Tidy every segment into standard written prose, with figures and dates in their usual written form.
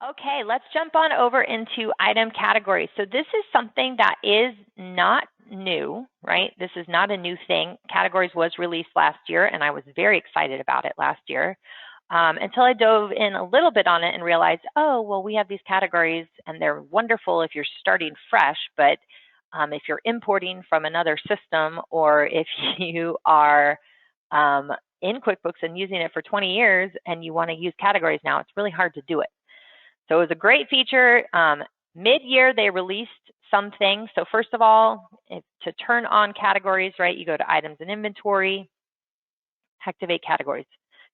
Okay, let's jump on over into item categories. So this is something that is not new, right? This is not a new thing. Categories was released last year, and I was very excited about it last year until I dove in a little bit on it and realized, oh, well, we have these categories, and they're wonderful if you're starting fresh, but if you're importing from another system, or if you are in QuickBooks and using it for 20 years and you want to use categories now, it's really hard to do it. So it was a great feature. Mid-year, they released some things. So first of all, to turn on categories, right, you go to Items and Inventory, activate categories.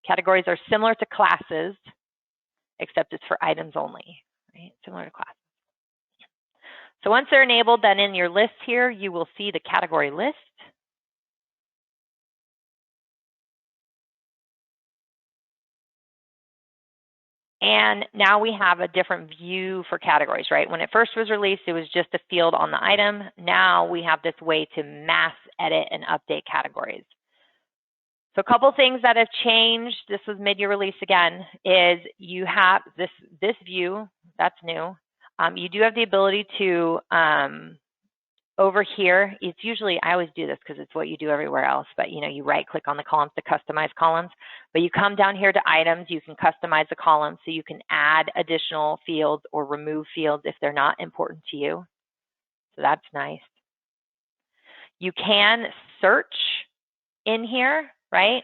Categories are similar to classes, except it's for items only, right? Similar to classes. So once they're enabled, then in your list here, you will see the category list. And now we have a different view for categories, right? When it first was released, it was just a field on the item. Now we have this way to mass edit and update categories. So a couple things that have changed, this was mid-year release again, is you have this view, that's new. You do have the ability to, over here, it's usually, I always do this because it's what you do everywhere else, but you right click on the columns to customize columns, but you come down here to items, you can customize the columns so you can add additional fields or remove fields if they're not important to you. So that's nice. You can search in here, right?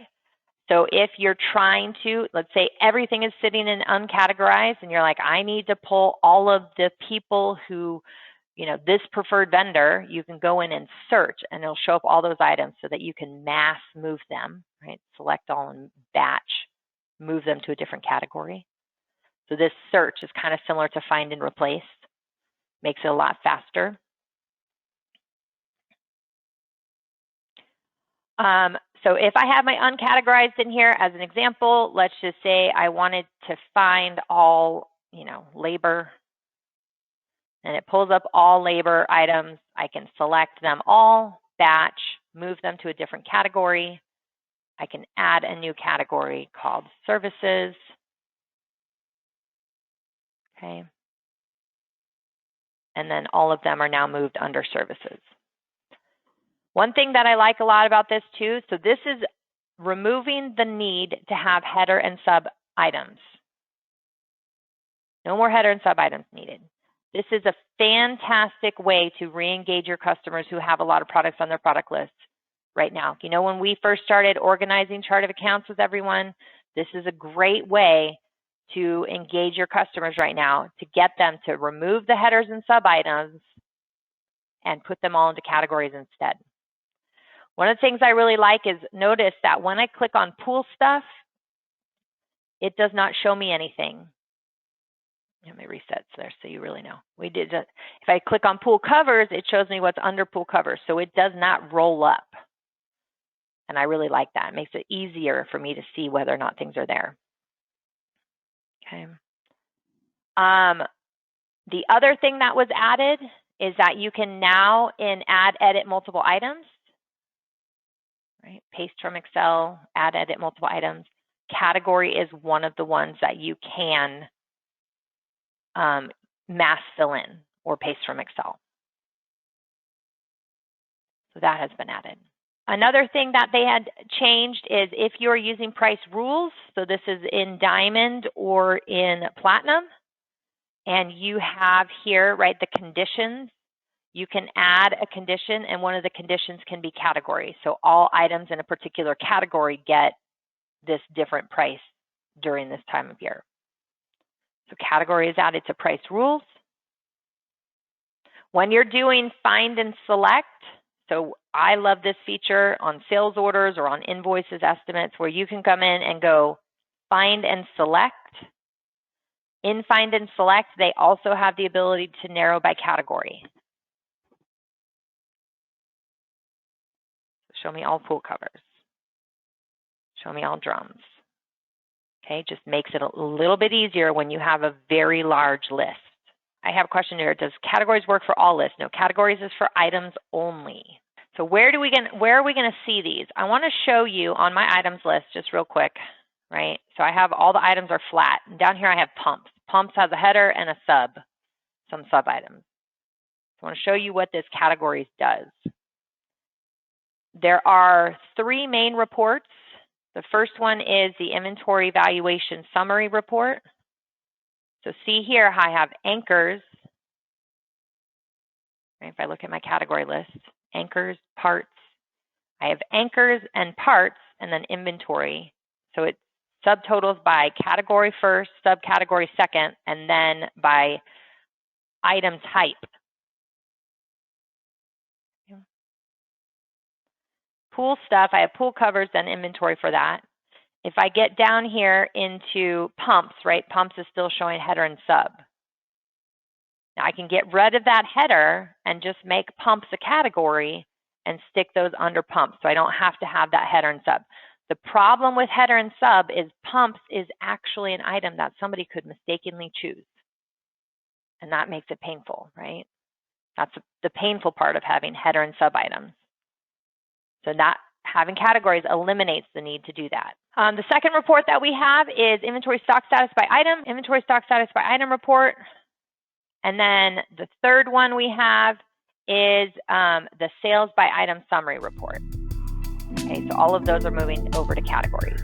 So if you're trying to, let's say everything is sitting in uncategorized and you're like, I need to pull all of the people who, this preferred vendor, you can go in and search and it'll show up all those items so that you can mass move them, right? Select all and batch, move them to a different category. So this search is kind of similar to find and replace, makes it a lot faster. So if I have my uncategorized in here as an example, let's just say I wanted to find all, labor, and it pulls up all labor items. I can select them all, batch, move them to a different category. I can add a new category called services. Okay. And then all of them are now moved under services. One thing that I like a lot about this too, so this is removing the need to have header and sub items. No more header and sub items needed. This is a fantastic way to re-engage your customers who have a lot of products on their product list right now. When we first started organizing chart of accounts with everyone, this is a great way to engage your customers right now to get them to remove the headers and sub items and put them all into categories instead. One of the things I really like is notice that when I click on pool stuff, it does not show me anything. Let me reset there so you really know. If I click on pool covers, it shows me what's under pool covers. So it does not roll up. And I really like that. It makes it easier for me to see whether or not things are there. Okay. The other thing that was added is that you can now add, edit multiple items. Right? Paste from Excel, add, edit multiple items. Category is one of the ones that you can mass fill in or paste from Excel. So that has been added. Another thing that they had changed is if you're using price rules, so this is in Diamond or in Platinum, and you have here, right, the conditions, you can add a condition, and one of the conditions can be category. So all items in a particular category get this different price during this time of year. So category is added to price rules. When you're doing find and select, so I love this feature on sales orders or on invoices, estimates, where you can come in and go find and select. In find and select, they also have the ability to narrow by category. Show me all pool covers. Show me all drums. Okay, just makes it a little bit easier when you have a very large list. I have a question here. Does categories work for all lists? No, categories is for items only. So where are we going to see these? I want to show you on my items list just real quick, right? So I have all the items are flat. And down here I have pumps. Pumps has a header and a some sub items. I want to show you what this categories does. There are 3 main reports. The first one is the inventory valuation summary report. So see here, I have anchors. If I look at my category list, anchors, parts. I have anchors and parts and then inventory. So it subtotals by category first, subcategory second, and then by item type. Pool stuff, I have pool covers and inventory for that. If I get down here into pumps, right, pumps is still showing header and sub. Now I can get rid of that header and just make pumps a category and stick those under pumps, so I don't have to have that header and sub. The problem with header and sub is pumps is actually an item that somebody could mistakenly choose. And that makes it painful, right? That's the painful part of having header and sub items. So not having categories eliminates the need to do that. The second report that we have is inventory stock status by item, inventory stock status by item report. And then the third one we have is the sales by item summary report. Okay, so all of those are moving over to categories.